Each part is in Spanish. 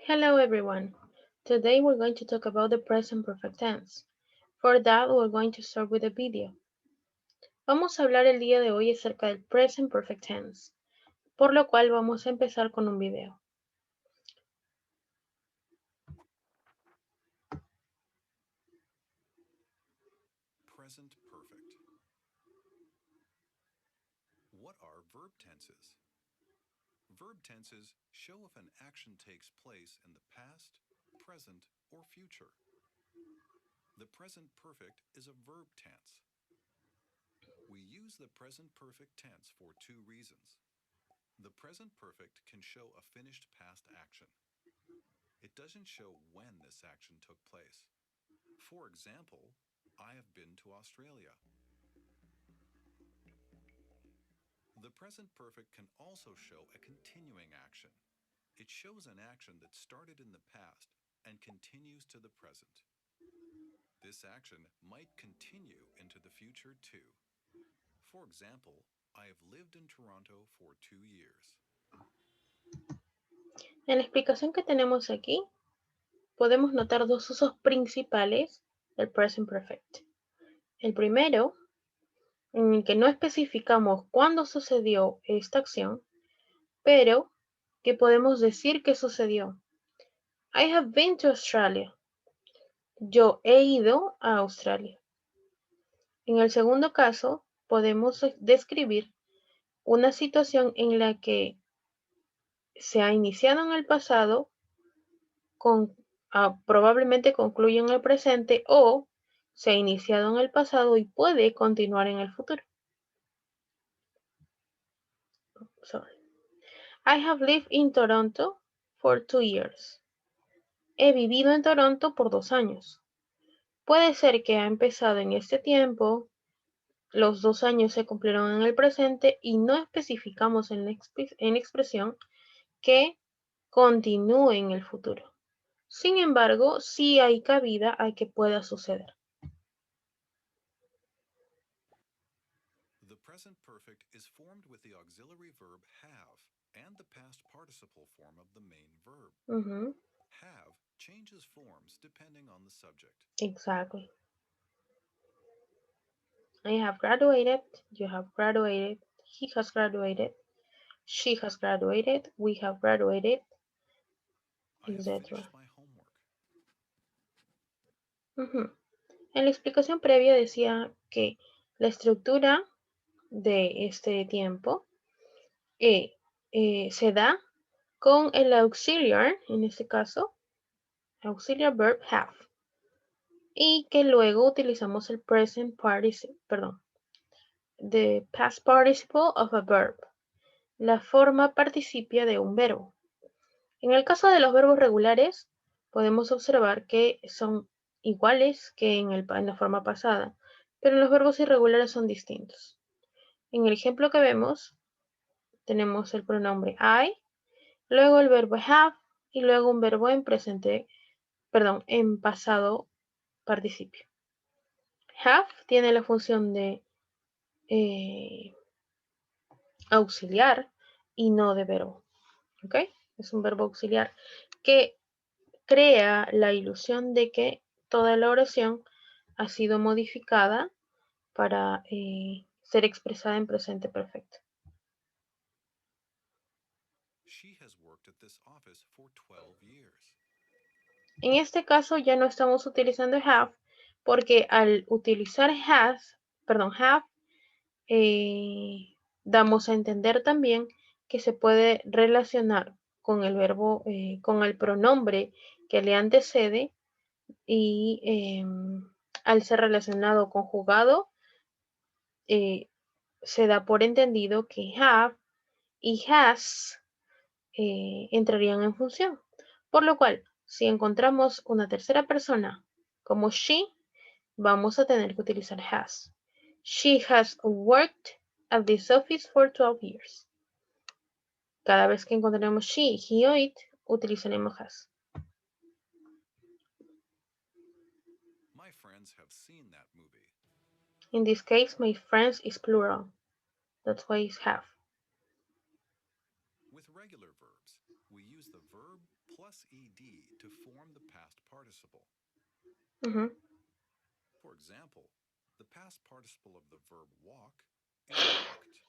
Hello everyone. Today we're going to talk about the present perfect tense. For that, we're going to start with a video. Vamos a hablar el día de hoy acerca del present perfect tense, por lo cual vamos a empezar con un video. Present perfect. What are verb tenses? Verb tenses show if an action takes place in the past, present, or future. The present perfect is a verb tense. We use the present perfect tense for two reasons. The present perfect can show a finished past action. It doesn't show when this action took place. For example, I have been to Australia. The present perfect can also show a continuing action. It shows an action that started in the past and continues to the present. This action might continue into the future too. For example, I have lived in Toronto for 2 years. En la explicación que tenemos aquí, podemos notar dos usos principales del present perfect. El primero, en el que no especificamos cuándo sucedió esta acción, pero que podemos decir que sucedió. I have been to Australia. Yo he ido a Australia. En el segundo caso, podemos describir una situación en la que se ha iniciado en el pasado, probablemente concluye en el presente o se ha iniciado en el pasado y puede continuar en el futuro. Sorry. I have lived in Toronto for 2 years. He vivido en Toronto por 2 años. Puede ser que ha empezado en este tiempo, los 2 años se cumplieron en el presente y no especificamos en la expresión que continúe en el futuro. Sin embargo, sí hay cabida a que pueda suceder. The present perfect is formed with the auxiliary verb have and the past participle form of the main verb. Have changes forms depending on the subject. Exactly. I have graduated, you have graduated, he has graduated, she has graduated, we have graduated, I have etc. finished my homework. En la explicación previa decía que la estructura de este tiempo se da con el auxiliar, en este caso, auxiliar verb have, y que luego utilizamos el present participle, perdón, the past participle of a verb, la forma participia de un verbo. En el caso de los verbos regulares, podemos observar que son iguales que en la forma pasada, pero los verbos irregulares son distintos. En el ejemplo que vemos, tenemos el pronombre I, luego el verbo have y luego un verbo en pasado participio. Have tiene la función de auxiliar y no de verbo. ¿Ok? Es un verbo auxiliar que crea la ilusión de que toda la oración ha sido modificada para ser expresada en presente perfecto. She has worked at this office for 12 years. En este caso ya no estamos utilizando have porque al utilizar have, damos a entender también que se puede relacionar con el verbo, con el pronombre que le antecede y al ser relacionado conjugado, se da por entendido que have y has entrarían en función. Por lo cual, si encontramos una tercera persona como she, vamos a tener que utilizar has. She has worked at this office for 12 years. Cada vez que encontremos she, he o it, utilizaremos has. My friends have seen that movie. In this case, my friends is plural. That's why it's have. With regular verbs, we use the the verb plus ed to form the past participle. Mhm. For example, the past participle of the verb walk is walked.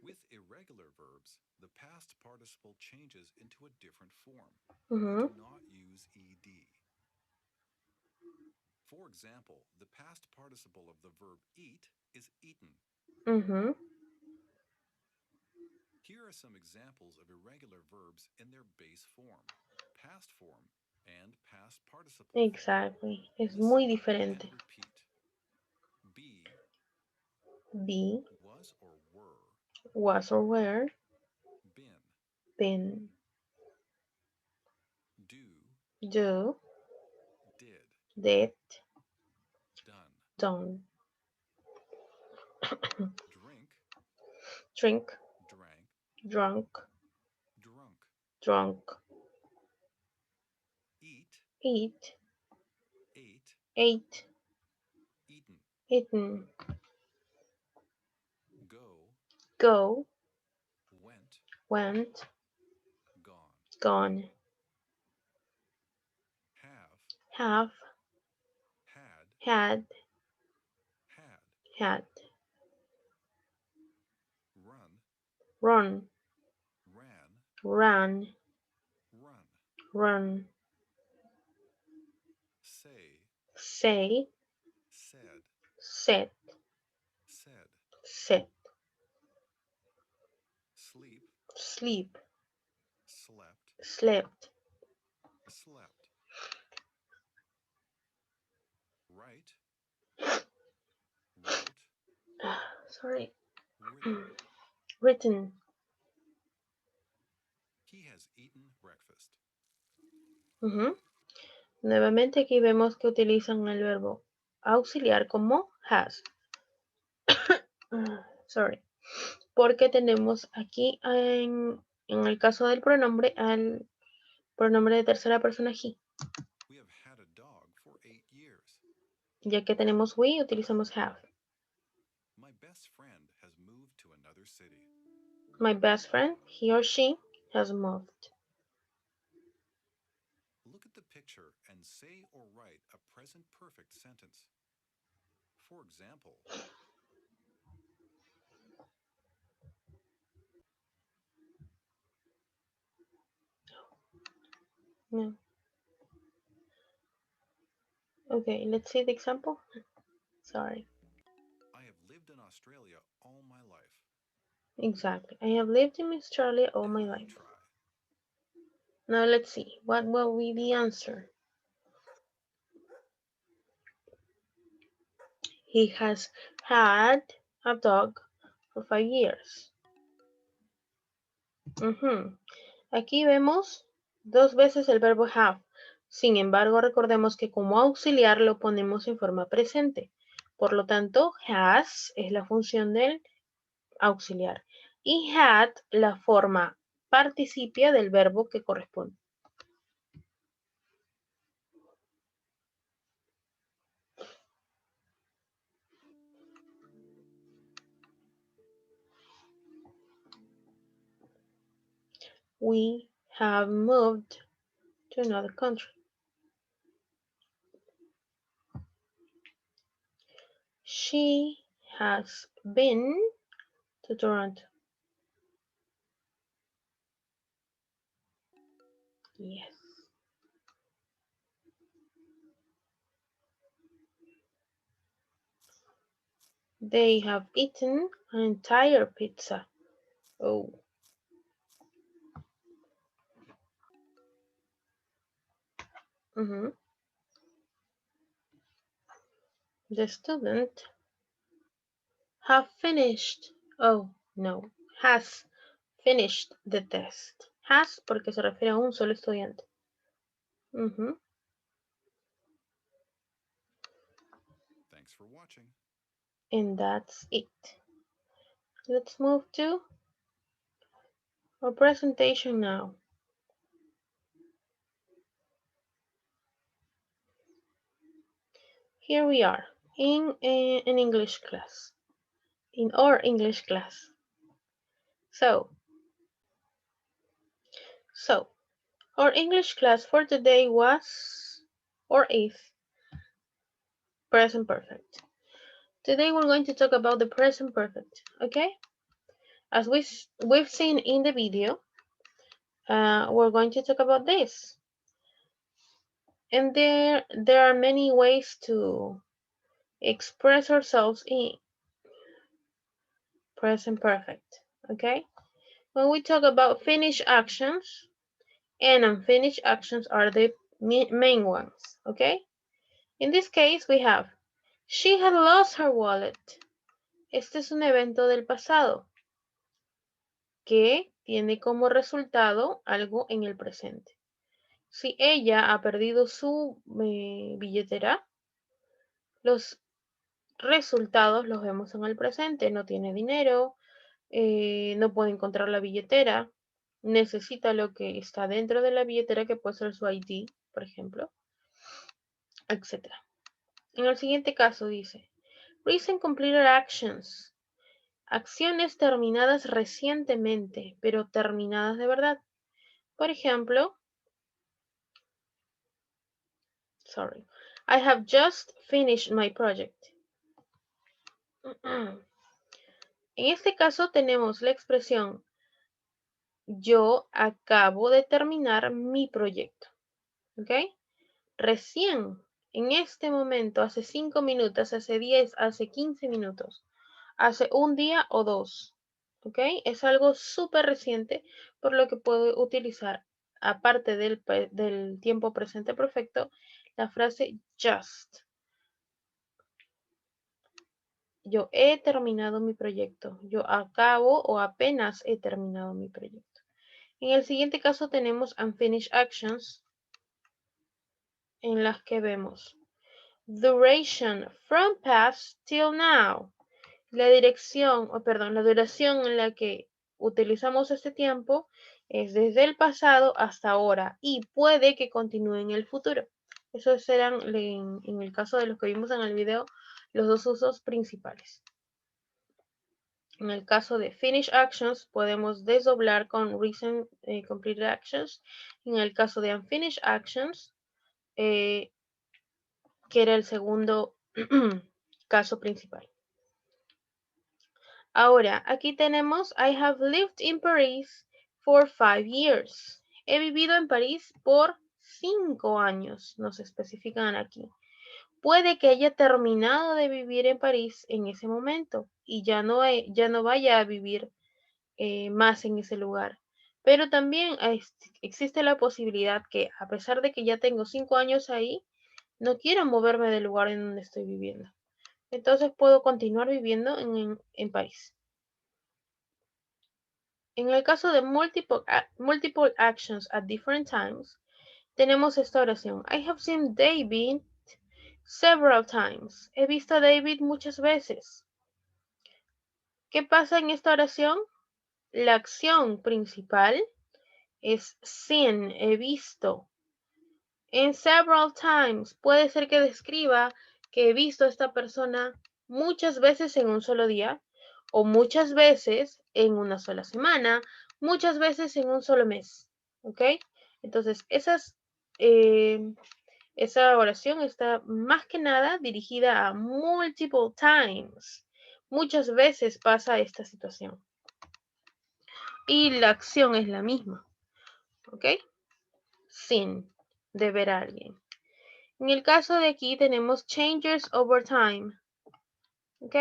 With irregular verbs, the past participle changes into a different form. We Mhm. do not use ed. For example, the past participle of the verb eat is eaten. Mhm. Here are some examples of irregular verbs in their base form, past form, and past participle form. Exactly. Es Listen muy and diferente. repeat. Be, Be, was or were, was or were, been, been, do, do, did, did, done, done, drink, drink, drank, drunk, drunk, drunk, eat, eat, ate, ate, eaten, eaten, go, go, went, went, gone, gone, have, have, had, had, had, had, run, run, ran, ran, run, run, say, say, said, said, said, said, sleep, sleep, slept, slept, slept, write, wrote, sorry, written. written. He has eaten breakfast. Ujú. Nuevamente aquí vemos que utilizan el verbo auxiliar como has. Sorry. Porque tenemos aquí en el caso del pronombre al pronombre de tercera persona he. We have had a dog for 8 years. Ya que tenemos we, utilizamos have. My best friend has moved to another city. My best friend, he or she, has moved. Look at the picture and say or write a present perfect sentence. For example, No. Okay, let's see the example. Sorry. I have lived in Australia all my life. Exactly. I have lived in Australia all Now my you life. try. Now let's see. What will be the answer? He has had a dog for 5 years. Aquí vemos 2 veces el verbo have. Sin embargo, recordemos que como auxiliar lo ponemos en forma presente. Por lo tanto, has es la función del auxiliar. Y had la forma participia del verbo que corresponde. We have moved to another country. She has been to Toronto. Yes. They have eaten an entire pizza. Oh. The student have finished. Oh, no. Has finished the test. Has porque se refiere a un solo estudiante. Thanks for watching. And that's it. Let's move to our presentation now. Here we are in an English class. In our English class. So, So, our English class for today was, or is, present perfect. Today we're going to talk about the present perfect, okay? As we've seen in the video, we're going to talk about this. And there are many ways to express ourselves in present perfect, okay? When we talk about finished actions and unfinished actions are the main ones, okay? In this case we have, she had lost her wallet. Este es un evento del pasado que tiene como resultado algo en el presente. Si ella ha perdido su billetera, los resultados los vemos en el presente. No tiene dinero, no puede encontrar la billetera, necesita lo que está dentro de la billetera, que puede ser su ID, por ejemplo, etc. En el siguiente caso dice, recent completed actions. Acciones terminadas recientemente, pero terminadas de verdad. Por ejemplo, I have just finished my project. En este caso tenemos la expresión yo acabo de terminar mi proyecto. ¿Ok? Recién, en este momento, hace 5 minutos, hace 10, hace 15 minutos, hace un día o dos. ¿Ok? Es algo súper reciente, por lo que puedo utilizar, aparte del tiempo presente perfecto, la frase just. Yo he terminado mi proyecto. Yo acabo o apenas he terminado mi proyecto. En el siguiente caso tenemos unfinished actions, en las que vemos duration from past till now. La duración en la que utilizamos este tiempo es desde el pasado hasta ahora y puede que continúe en el futuro. Esos serán, en el caso de los que vimos en el video, los dos usos principales. En el caso de finished actions, podemos desdoblar con recent completed actions. En el caso de unfinished actions, que era el segundo caso principal. Ahora, aquí tenemos I have lived in Paris for 5 years. He vivido en París por 5 años, nos especifican aquí. Puede que haya terminado de vivir en París en ese momento y ya no vaya a vivir más en ese lugar. Pero también existe la posibilidad que, a pesar de que ya tengo 5 años ahí, no quiero moverme del lugar en donde estoy viviendo. Entonces puedo continuar viviendo en París. En el caso de multiple actions at different times, tenemos esta oración. I have seen David several times. He visto a David muchas veces. ¿Qué pasa en esta oración? La acción principal es seen, he visto. En several times puede ser que describa que he visto a esta persona muchas veces en un solo día, o muchas veces en una sola semana, muchas veces en un solo mes. ¿Ok? Entonces, esa oración está más que nada dirigida a multiple times. Muchas veces pasa esta situación. Y la acción es la misma. ¿Ok? Sin, de ver a alguien. En el caso de aquí tenemos changes over time. ¿Ok?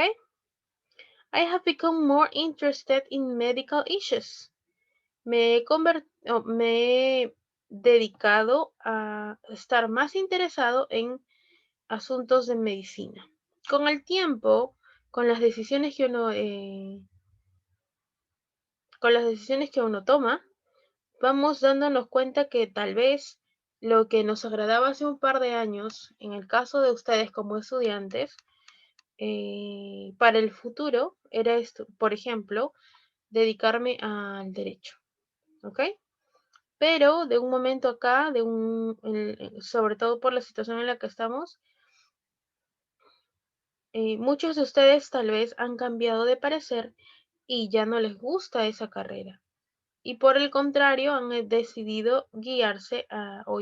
I have become more interested in medical issues. Me he dedicado a estar más interesado en asuntos de medicina. Con el tiempo, con las decisiones que uno toma, vamos dándonos cuenta que tal vez lo que nos agradaba hace un par de años, en el caso de ustedes como estudiantes, para el futuro era esto, por ejemplo, dedicarme al derecho, ¿ok? Pero de un momento acá, sobre todo por la situación en la que estamos, muchos de ustedes tal vez han cambiado de parecer y ya no les gusta esa carrera. y por el contrario han decidido guiarse o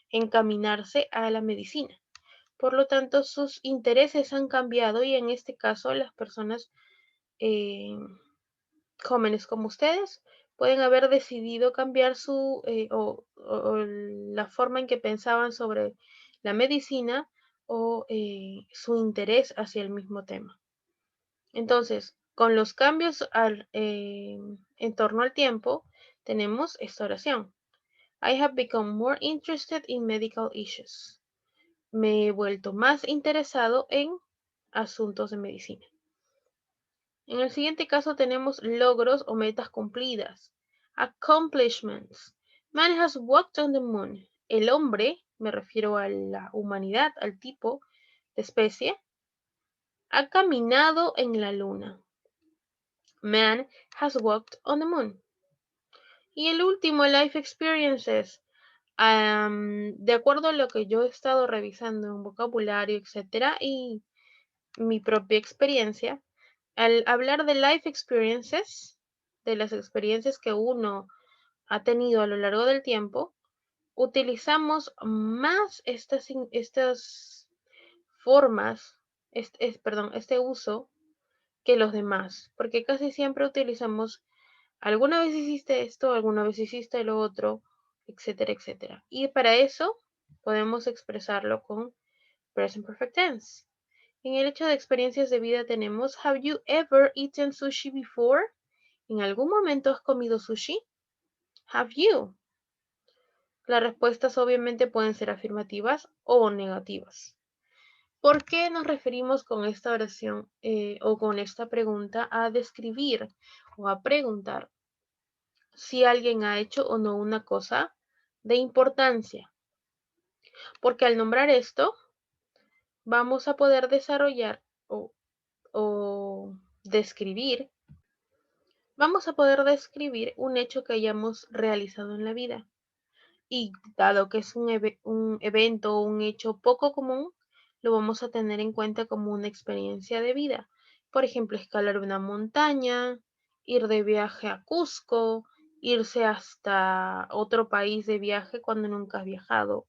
encaminarse a la medicina. Por lo tanto, sus intereses han cambiado y en este caso las personas jóvenes como ustedes pueden haber decidido cambiar o la forma en que pensaban sobre la medicina o su interés hacia el mismo tema. Entonces, con los cambios en torno al tiempo, tenemos esta oración. I have become more interested in medical issues. Me he vuelto más interesado en asuntos de medicina. En el siguiente caso tenemos logros o metas cumplidas. Accomplishments. Man has walked on the moon. El hombre, me refiero a la humanidad, al tipo de especie, ha caminado en la luna. Man has walked on the moon. Y el último, life experiences. De acuerdo a lo que yo he estado revisando en vocabulario, etcétera, y mi propia experiencia, al hablar de life experiences, de las experiencias que uno ha tenido a lo largo del tiempo, utilizamos más estas formas, este uso que los demás, porque casi siempre utilizamos alguna vez hiciste esto, alguna vez hiciste lo otro, etcétera, etcétera. Y para eso podemos expresarlo con present perfect tense. En el hecho de experiencias de vida tenemos Have you ever eaten sushi before? ¿En algún momento has comido sushi? Have you? Las respuestas obviamente pueden ser afirmativas o negativas. ¿Por qué nos referimos con esta oración o con esta pregunta a describir o a preguntar si alguien ha hecho o no una cosa de importancia? Porque al nombrar esto, vamos a poder desarrollar o describir, vamos a poder describir un hecho que hayamos realizado en la vida. Y dado que es un evento o un hecho poco común, lo vamos a tener en cuenta como una experiencia de vida. Por ejemplo, escalar una montaña, ir de viaje a Cusco, irse hasta otro país de viaje cuando nunca has viajado,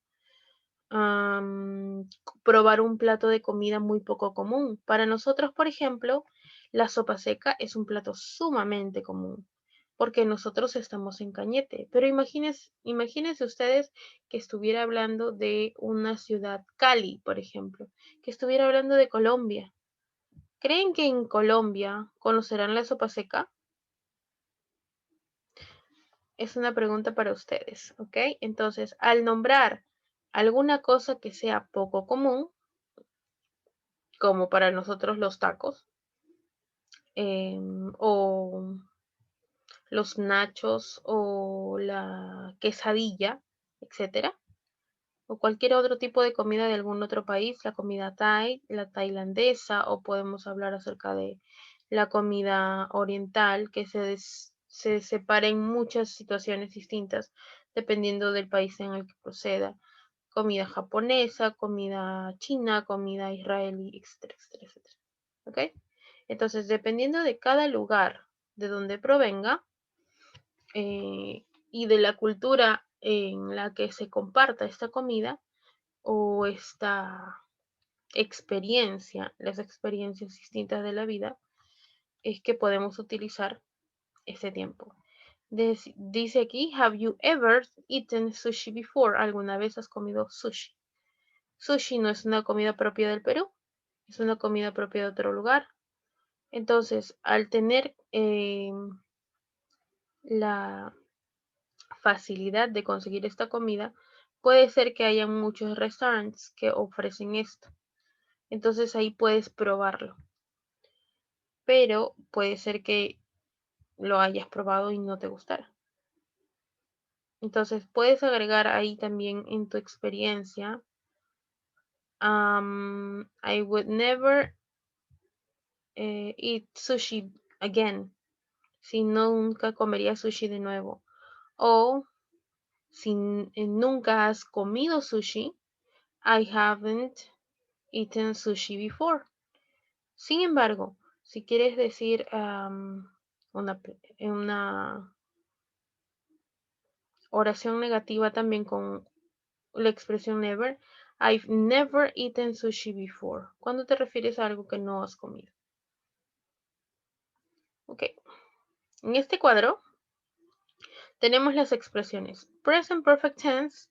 probar un plato de comida muy poco común. Para nosotros, por ejemplo, la sopa seca es un plato sumamente común porque nosotros estamos en Cañete. Pero imagínense ustedes que estuviera hablando de una ciudad, Cali, por ejemplo, que estuviera hablando de Colombia. ¿Creen que en Colombia conocerán la sopa seca? Es una pregunta para ustedes, ¿ok? Entonces, al nombrar alguna cosa que sea poco común, como para nosotros los tacos, o los nachos, o la quesadilla, etcétera, o cualquier otro tipo de comida de algún otro país, la comida thai, la tailandesa, o podemos hablar acerca de la comida oriental, que se separa en muchas situaciones distintas, dependiendo del país en el que proceda. Comida japonesa, comida china, comida israelí, etcétera, etcétera, etcétera. ¿Ok? Entonces, dependiendo de cada lugar de donde provenga y de la cultura en la que se comparta esta comida o esta experiencia, las experiencias distintas de la vida, es que podemos utilizar este tiempo. Dice aquí, have you ever eaten sushi before? ¿Alguna vez has comido sushi? Sushi no es una comida propia del Perú, es una comida propia de otro lugar. Entonces, al tener la facilidad de conseguir esta comida, puede ser que haya muchos restaurantes que ofrecen esto. Entonces ahí puedes probarlo. Pero puede ser que lo hayas probado y no te gustara. Entonces puedes agregar ahí también en tu experiencia. I would never eat sushi again. Si nunca comería sushi de nuevo. O si nunca has comido sushi, I haven't eaten sushi before. Sin embargo, si quieres decir una oración negativa también con la expresión never. I've never eaten sushi before. ¿Cuándo te refieres a algo que no has comido? Ok. En este cuadro tenemos las expresiones present perfect tense,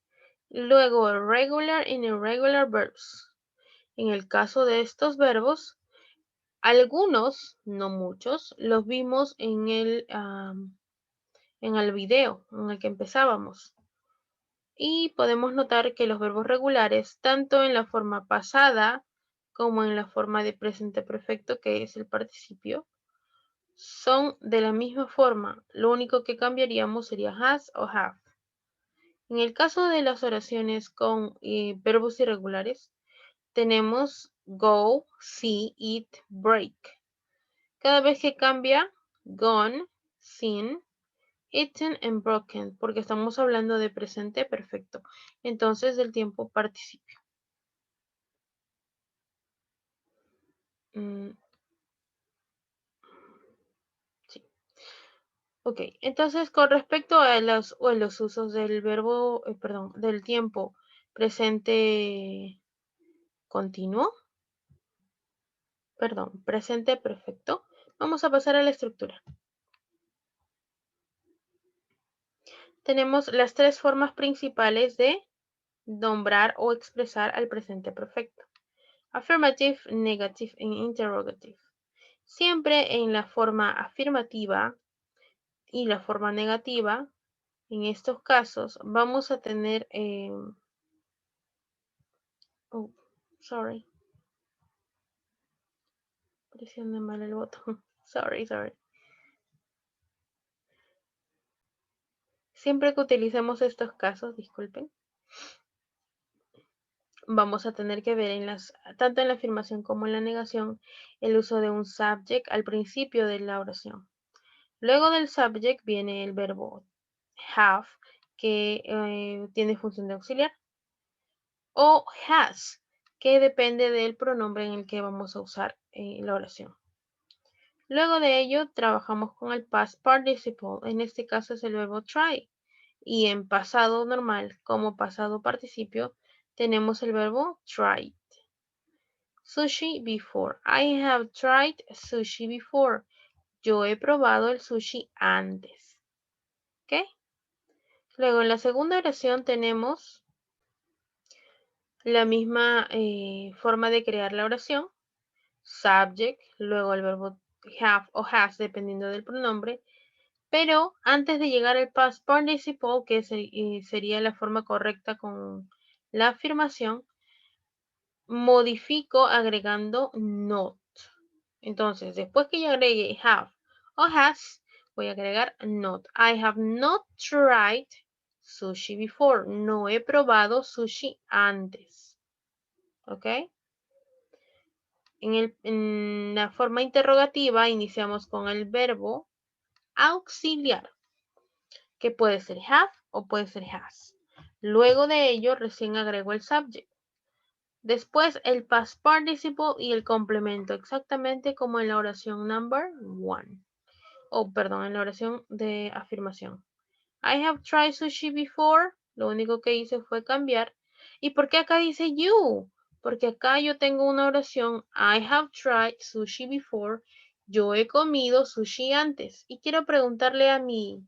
luego regular and irregular verbs. En el caso de estos verbos, algunos, no muchos, los vimos en el video en el que empezábamos. Y podemos notar que los verbos regulares, tanto en la forma pasada como en la forma de presente perfecto, que es el participio, son de la misma forma. Lo único que cambiaríamos sería has o have. En el caso de las oraciones con verbos irregulares, tenemos go, see, eat, break. Cada vez que cambia, gone, seen, eaten and broken, porque estamos hablando de presente perfecto. Entonces, del tiempo participio. Sí. Ok, entonces con respecto a los usos del verbo, perdón, del tiempo presente continuo, perdón, presente perfecto, vamos a pasar a la estructura. Tenemos las tres formas principales de nombrar o expresar al presente perfecto: affirmative, negative e interrogative. Siempre en la forma afirmativa y la forma negativa, en estos casos vamos a tener, oh, sorry, presioné mal el botón, sorry. Siempre que utilicemos estos casos, disculpen, vamos a tener que ver tanto en la afirmación como en la negación, el uso de un subject al principio de la oración. Luego del subject viene el verbo have, que tiene función de auxiliar, o has, que depende del pronombre en el que vamos a usar la oración. Luego de ello, trabajamos con el past participle. En este caso es el verbo try. Y en pasado normal como pasado participio tenemos el verbo tried. Sushi before. I have tried sushi before. Yo he probado el sushi antes. ¿Ok? Luego en la segunda oración tenemos la misma forma de crear la oración. Subject, luego el verbo have o has dependiendo del pronombre. Pero antes de llegar al past participle, que sería la forma correcta con la afirmación, modifico agregando not. Entonces, después que ya agregue have o has, voy a agregar not. I have not tried sushi before. No he probado sushi antes. ¿Ok? En la forma interrogativa iniciamos con el verbo auxiliar, que puede ser have o puede ser has. Luego de ello, recién agrego el subject. Después el past participle y el complemento, exactamente como en la oración number one. Perdón, en la oración de afirmación. I have tried sushi before. Lo único que hice fue cambiar. ¿Y por qué acá dice you? Porque acá yo tengo una oración. I have tried sushi before. Yo he comido sushi antes. Y quiero preguntarle a mi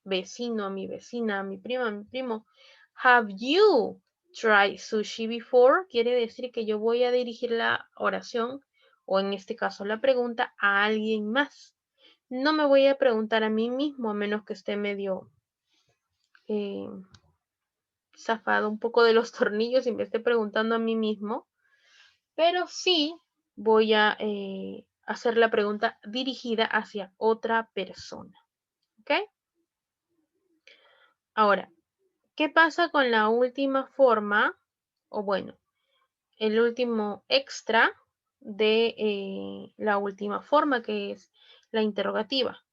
vecino, a mi vecina, a mi prima, a mi primo, have you tried sushi before? Quiere decir que yo voy a dirigir la oración, o en este caso la pregunta, a alguien más. No me voy a preguntar a mí mismo, a menos que esté medio zafado un poco de los tornillos y me esté preguntando a mí mismo, pero sí voy a hacer la pregunta dirigida hacia otra persona. ¿Ok? Ahora, ¿qué pasa con la última forma? O bueno, el último extra de la última forma, que es la interrogativa.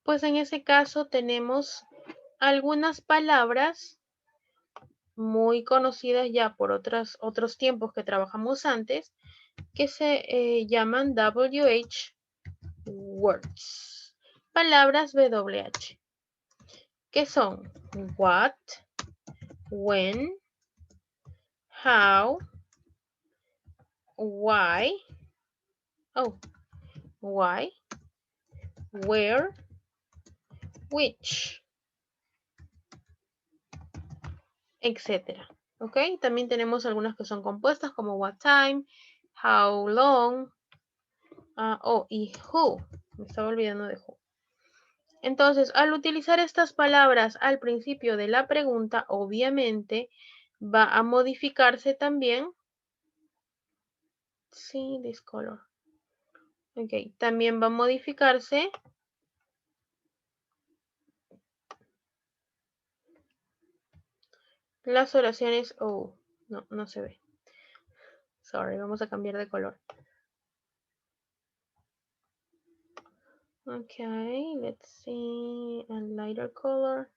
Pues en ese caso tenemos algunas palabras muy conocidas ya por otros tiempos que trabajamos antes, que se llaman WH words, palabras WH. que son what, when, how, why, why, where, which, etcétera. ¿Ok? También tenemos algunas que son compuestas como what time, how long, y who. Me estaba olvidando de who. Entonces, al utilizar estas palabras al principio de la pregunta, obviamente va a modificarse también. Sí, this color. Ok, también va a modificarse las oraciones. Oh, no se ve. Sorry, vamos a cambiar de color. Okay, let's see a lighter color.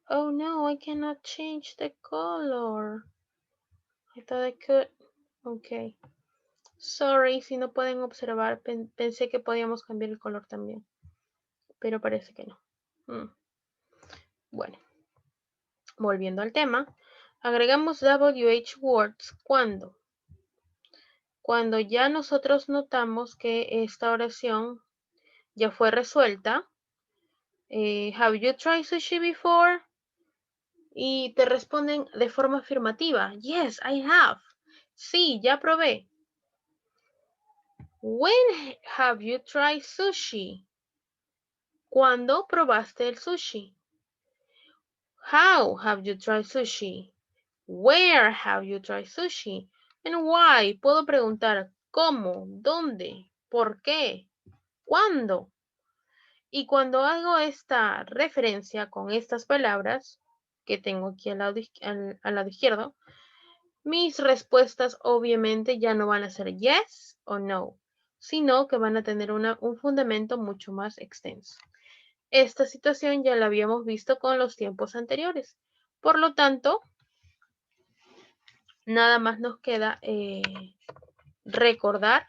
Oh no, I cannot change the color. I thought I could. Okay. Sorry, si no pueden observar, pensé que podíamos cambiar el color también, pero parece que no. Bueno, volviendo al tema, agregamos WH words cuando ya nosotros notamos que esta oración ya fue resuelta. Have you tried sushi before? Y te responden de forma afirmativa. Yes, I have. Sí, ya probé. When have you tried sushi? ¿Cuándo probaste el sushi? How have you tried sushi? Where have you tried sushi? And why? Puedo preguntar cómo, dónde, por qué, cuándo. Y cuando hago esta referencia con estas palabras que tengo aquí al lado izquierdo, mis respuestas obviamente ya no van a ser yes o no, sino que van a tener un fundamento mucho más extenso. Esta situación ya la habíamos visto con los tiempos anteriores. Por lo tanto, nada más nos queda recordar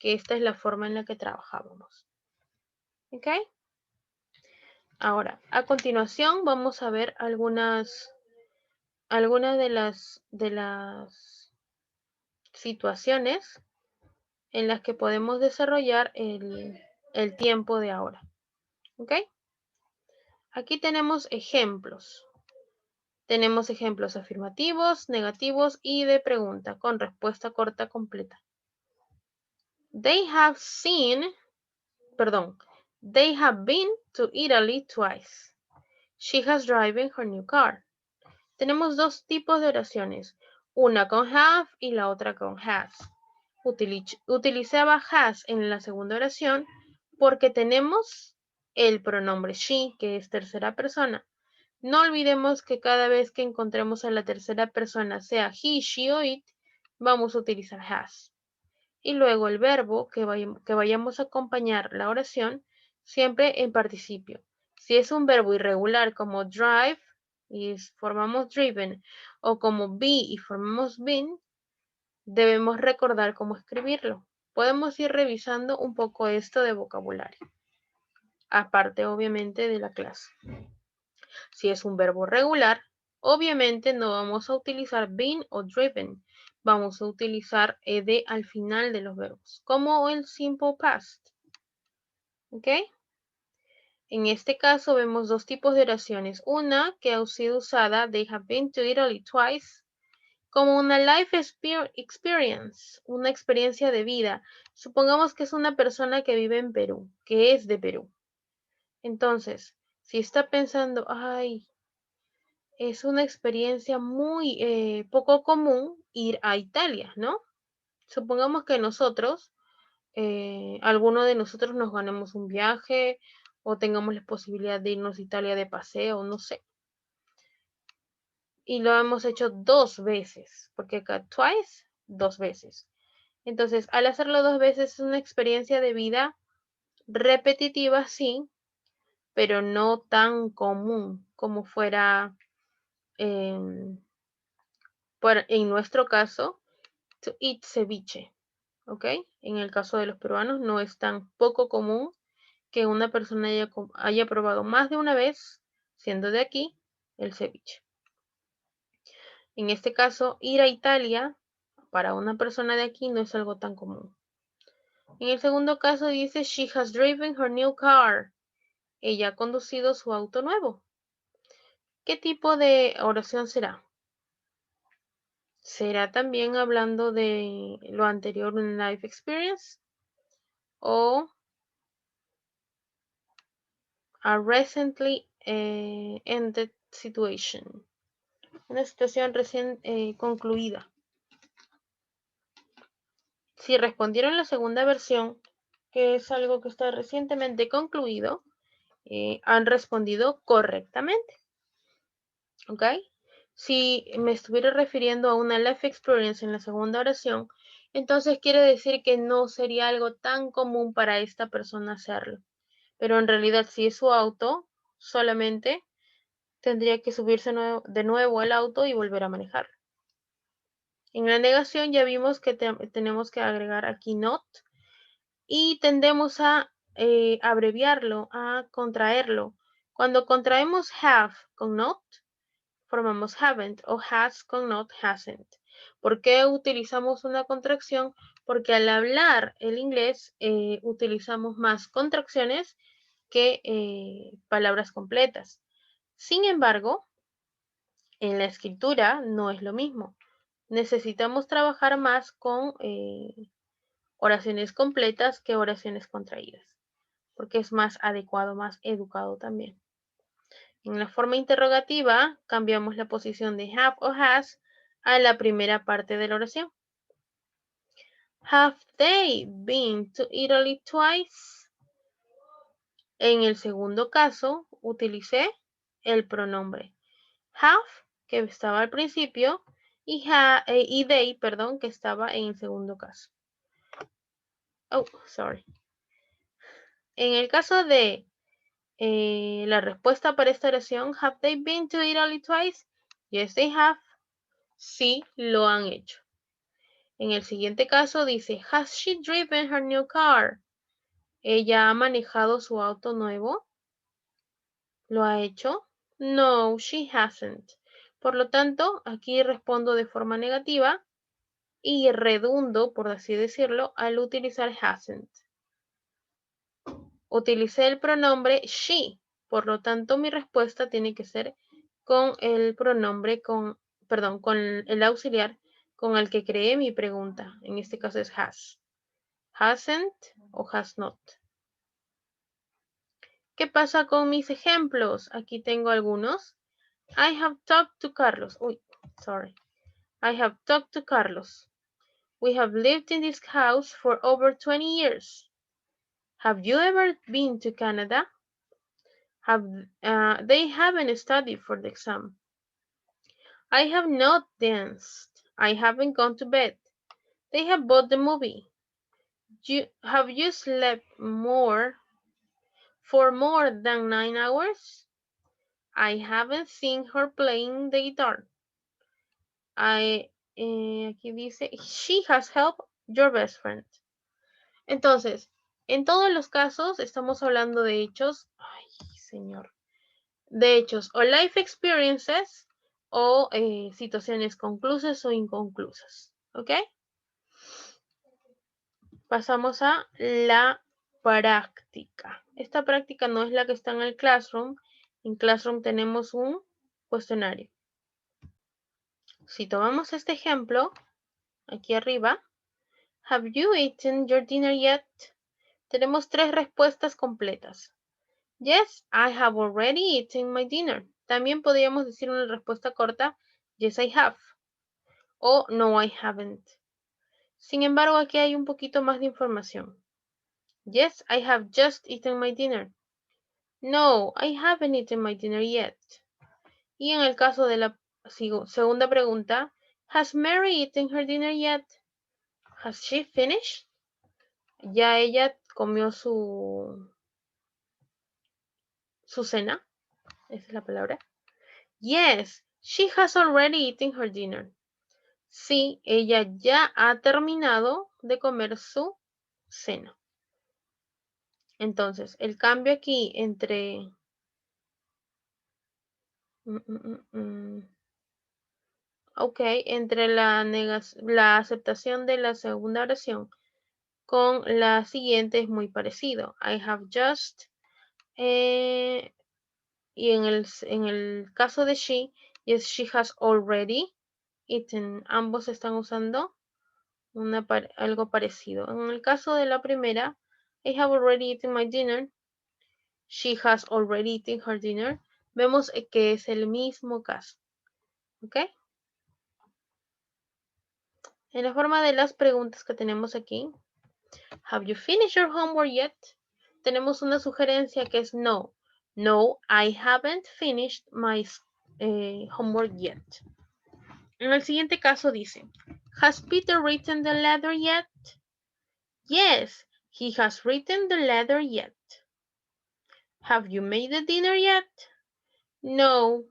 que esta es la forma en la que trabajábamos. ¿Ok? Ahora, a continuación vamos a ver algunas de las situaciones en las que podemos desarrollar el tiempo de ahora. ¿Ok? Aquí tenemos ejemplos. Tenemos ejemplos afirmativos, negativos y de pregunta con respuesta corta completa. They have been to Italy twice. She has driven her new car. Tenemos dos tipos de oraciones, una con have y la otra con has. Utilizaba has en la segunda oración porque tenemos el pronombre she, que es tercera persona. No olvidemos que cada vez que encontremos a la tercera persona, sea he, she o it, vamos a utilizar has. Y luego el verbo que vayamos a acompañar la oración, siempre en participio. Si es un verbo irregular como drive y formamos driven, o como be y formamos been, debemos recordar cómo escribirlo. Podemos ir revisando un poco esto de vocabulario, aparte obviamente de la clase. Si es un verbo regular, obviamente no vamos a utilizar been o driven. Vamos a utilizar ed al final de los verbos, como el simple past. ¿Ok? En este caso vemos dos tipos de oraciones. Una que ha sido usada, they have been to Italy twice, como una life experience, una experiencia de vida. Supongamos que es una persona que vive en Perú, que es de Perú. Entonces, si está pensando, ay, es una experiencia muy poco común ir a Italia, ¿no? Supongamos que nosotros, alguno de nosotros nos ganemos un viaje o tengamos la posibilidad de irnos a Italia de paseo, no sé. Y lo hemos hecho 2 veces, porque acá twice, 2 veces. Entonces, al hacerlo 2 veces es una experiencia de vida repetitiva, sí, pero no tan común como fuera en nuestro caso, to eat ceviche. ¿ok? En el caso de los peruanos no es tan poco común que una persona haya probado más de una vez, siendo de aquí, el ceviche. En este caso, ir a Italia para una persona de aquí no es algo tan común. En el segundo caso dice, she has driven her new car. Ella ha conducido su auto nuevo. ¿Qué tipo de oración será? ¿Será también hablando de lo anterior en life experience? ¿O a recently ended situation? Una situación recién concluida. Si respondieron la segunda versión, que es algo que está recientemente concluido, han respondido correctamente. ¿Ok? Si me estuviera refiriendo a una life experience en la segunda oración, entonces quiere decir que no sería algo tan común para esta persona hacerlo. Pero en realidad, si es su auto, solamente tendría que subirse de nuevo al auto y volver a manejarlo. En la negación ya vimos que tenemos que agregar aquí not y tendemos a abreviarlo, a contraerlo. Cuando contraemos have con not, formamos haven't o has con not hasn't. ¿Por qué utilizamos una contracción? Porque al hablar el inglés utilizamos más contracciones que palabras completas. Sin embargo, en la escritura no es lo mismo. Necesitamos trabajar más con oraciones completas que oraciones contraídas, porque es más adecuado, más educado también. En la forma interrogativa, cambiamos la posición de have o has a la primera parte de la oración. Have they been to Italy twice? En el segundo caso, utilicé el pronombre have, que estaba al principio, y they, perdón, que estaba en el segundo caso. Oh, sorry. En el caso de la respuesta para esta oración, have they been to Italy twice? Yes, they have. Sí, lo han hecho. En el siguiente caso dice, has she driven her new car? ¿Ella ha manejado su auto nuevo? ¿Lo ha hecho? No, she hasn't. Por lo tanto, aquí respondo de forma negativa y redundo, por así decirlo, al utilizar hasn't. Utilicé el pronombre she, por lo tanto mi respuesta tiene que ser con el pronombre, con el auxiliar con el que creé mi pregunta. En este caso es has. Hasn't o has not. ¿Qué pasa con mis ejemplos? Aquí tengo algunos. I have talked to Carlos. Uy, sorry. I have talked to Carlos. We have lived in this house for over 20 years. Have you ever been to Canada? They haven't studied for the exam. I have not danced. I haven't gone to bed. They have bought the movie. Have you slept for more than 9 hours? I haven't seen her playing the guitar. Aquí dice, she has helped your best friend. Entonces, en todos los casos estamos hablando de hechos, ay, señor, de hechos o life experiences o situaciones conclusas o inconclusas, ¿ok? Pasamos a la práctica. Esta práctica no es la que está en el Classroom. En Classroom tenemos un cuestionario. Si tomamos este ejemplo, aquí arriba, have you eaten your dinner yet? Tenemos tres respuestas completas. Yes, I have already eaten my dinner. También podríamos decir una respuesta corta, yes, I have. O no, I haven't. Sin embargo, aquí hay un poquito más de información. Yes, I have just eaten my dinner. No, I haven't eaten my dinner yet. Y en el caso de la segunda pregunta, has Mary eaten her dinner yet? Has she finished? Ya ella comió su cena. Esa es la palabra. Yes, she has already eaten her dinner. Sí, ella ya ha terminado de comer su cena. Entonces, el cambio aquí entre ok, entre la aceptación de la segunda oración con la siguiente es muy parecido. I have just, y en el caso de she, yes, she has already eaten. Ambos están usando algo parecido. En el caso de la primera, I have already eaten my dinner. She has already eaten her dinner. Vemos que es el mismo caso. ¿Ok? En la forma de las preguntas que tenemos aquí, have you finished your homework yet? Tenemos una sugerencia que es no. No, I haven't finished my homework yet. En el siguiente caso dice, has Peter written the letter yet? Yes, he has written the letter yet. Have you made the dinner yet? No.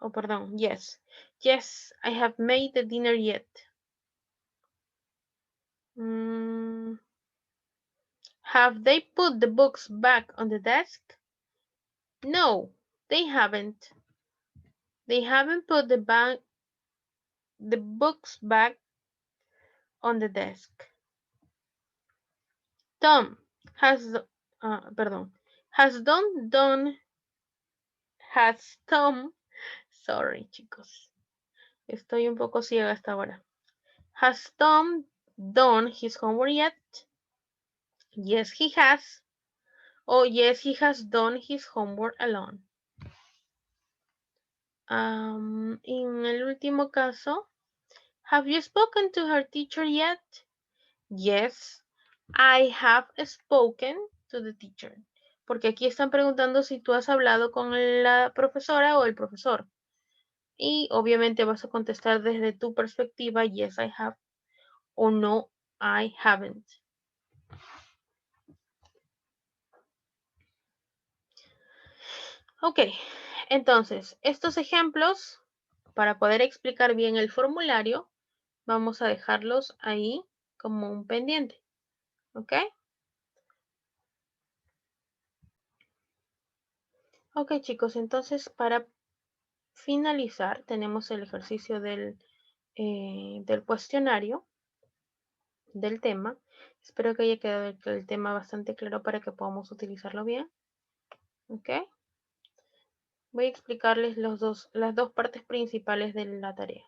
Oh, pardon, yes. Yes, I have made the dinner yet. Have they put the books back on the desk? No, they haven't. They haven't put the books back on the desk. Tom has Tom, sorry chicos, estoy un poco ciega hasta ahora. Has Tom done his homework yet? Yes, he has. Oh, yes, he has done his homework alone. En el último caso, have you spoken to her teacher yet? Yes, I have spoken to the teacher. Porque aquí están preguntando si tú has hablado con la profesora o el profesor. Y obviamente vas a contestar desde tu perspectiva, yes, I have, o no, I haven't. Ok, entonces, estos ejemplos, para poder explicar bien el formulario, vamos a dejarlos ahí como un pendiente. ¿Ok? Ok, chicos, entonces para finalizar, tenemos el ejercicio del cuestionario del tema. Espero que haya quedado el tema bastante claro para que podamos utilizarlo bien. ¿Ok? Voy a explicarles las dos partes principales de la tarea.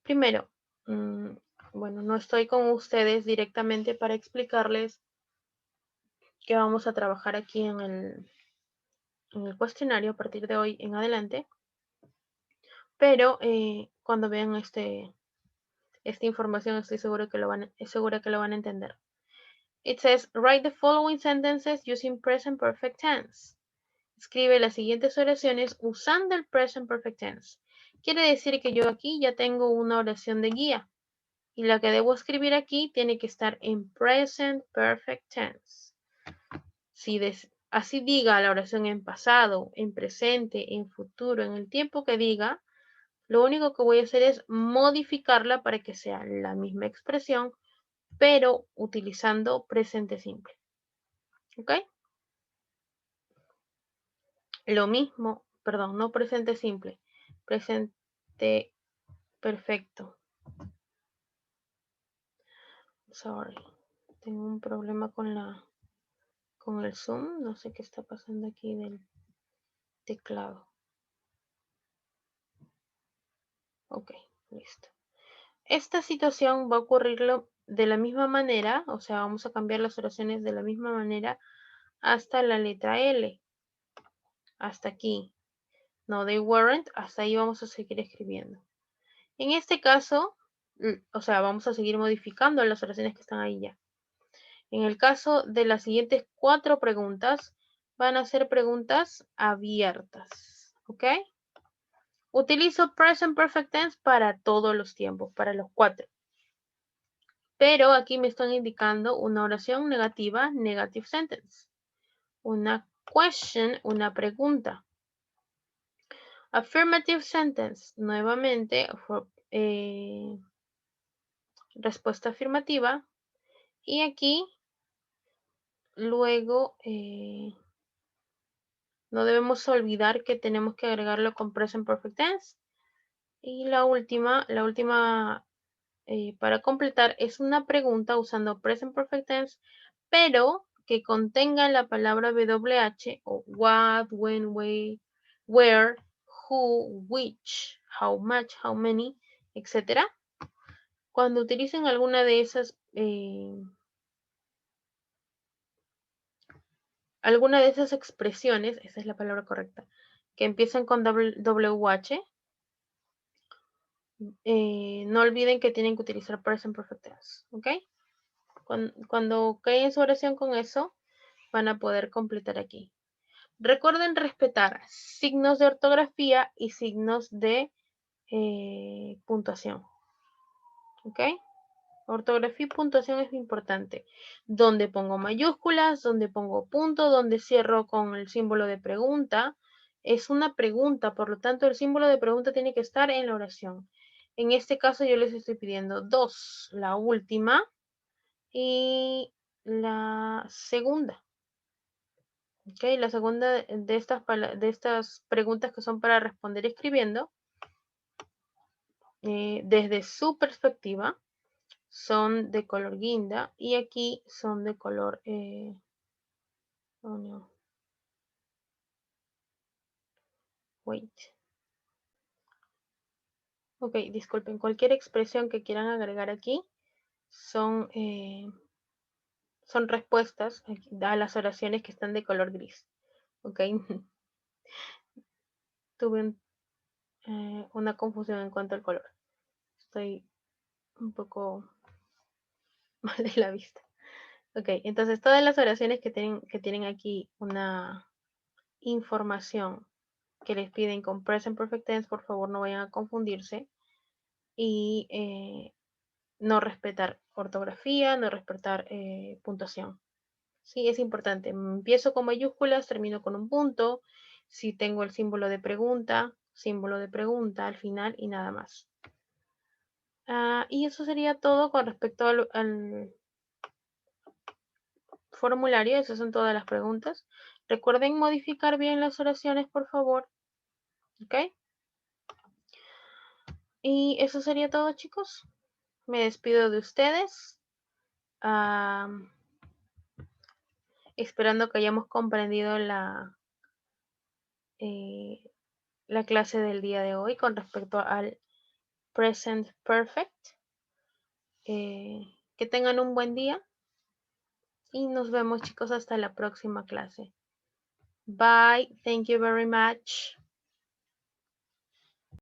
Primero, bueno, no estoy con ustedes directamente para explicarles que vamos a trabajar aquí en el cuestionario a partir de hoy en adelante. Pero cuando vean esta información estoy segura que lo van a entender. It says, write the following sentences using present perfect tense. Escribe las siguientes oraciones usando el present perfect tense. Quiere decir que yo aquí ya tengo una oración de guía. Y la que debo escribir aquí tiene que estar en present perfect tense. Si así diga la oración en pasado, en presente, en futuro, en el tiempo que diga, lo único que voy a hacer es modificarla para que sea la misma expresión, pero utilizando presente simple. ¿Ok? Lo mismo, perdón, no presente simple, presente perfecto. Sorry, tengo un problema con el Zoom, no sé qué está pasando aquí del teclado. Ok, listo. Esta situación va a ocurrirlo de la misma manera, o sea, vamos a cambiar las oraciones de la misma manera hasta la letra L. Hasta aquí. No, they weren't, hasta ahí vamos a seguir escribiendo. En este caso, o sea, vamos a seguir modificando las oraciones que están ahí ya. En el caso de las siguientes 4 preguntas, van a ser preguntas abiertas, ¿ok? Utilizo present perfect tense para todos los tiempos, para los 4. Pero aquí me están indicando una oración negativa, negative sentence. Una question, una pregunta. Affirmative sentence, nuevamente, respuesta afirmativa. Y aquí, luego, no debemos olvidar que tenemos que agregarlo con present perfect tense. Y la última para completar es una pregunta usando present perfect tense, pero que contenga la palabra WH o what, when, where, who, which, how much, how many, etc. Cuando utilicen alguna de esas expresiones, esa es la palabra correcta, que empiezan con WH, no olviden que tienen que utilizar present perfect tense, ¿ok? Cuando creen su oración con eso, van a poder completar aquí. Recuerden respetar signos de ortografía y signos de puntuación, ¿ok? Ortografía y puntuación es importante. Donde pongo mayúsculas, donde pongo punto, donde cierro con el símbolo de pregunta. Es una pregunta, por lo tanto el símbolo de pregunta tiene que estar en la oración. En este caso yo les estoy pidiendo dos, la última y la segunda. Ok, la segunda de estas preguntas que son para responder escribiendo, desde su perspectiva, son de color guinda y aquí son de color oh no, wait. Ok, disculpen, cualquier expresión que quieran agregar aquí son, son respuestas a las oraciones que están de color gris. Ok, tuve una confusión en cuanto al color. Estoy un poco mal de la vista. Ok, entonces todas las oraciones que tienen aquí una información que les piden con present perfect tense, por favor no vayan a confundirse y no respetar ortografía, no respetar puntuación. Sí, es importante. Empiezo con mayúsculas, termino con un punto. Si tengo el símbolo de pregunta al final y nada más. Y eso sería todo con respecto al formulario. Esas son todas las preguntas. Recuerden modificar bien las oraciones, por favor. ¿Ok? Y eso sería todo, chicos. Me despido de ustedes. Esperando que hayamos comprendido la clase del día de hoy con respecto al present perfect. Que tengan un buen día y nos vemos, chicos, hasta la próxima clase. Bye. Thank you very much.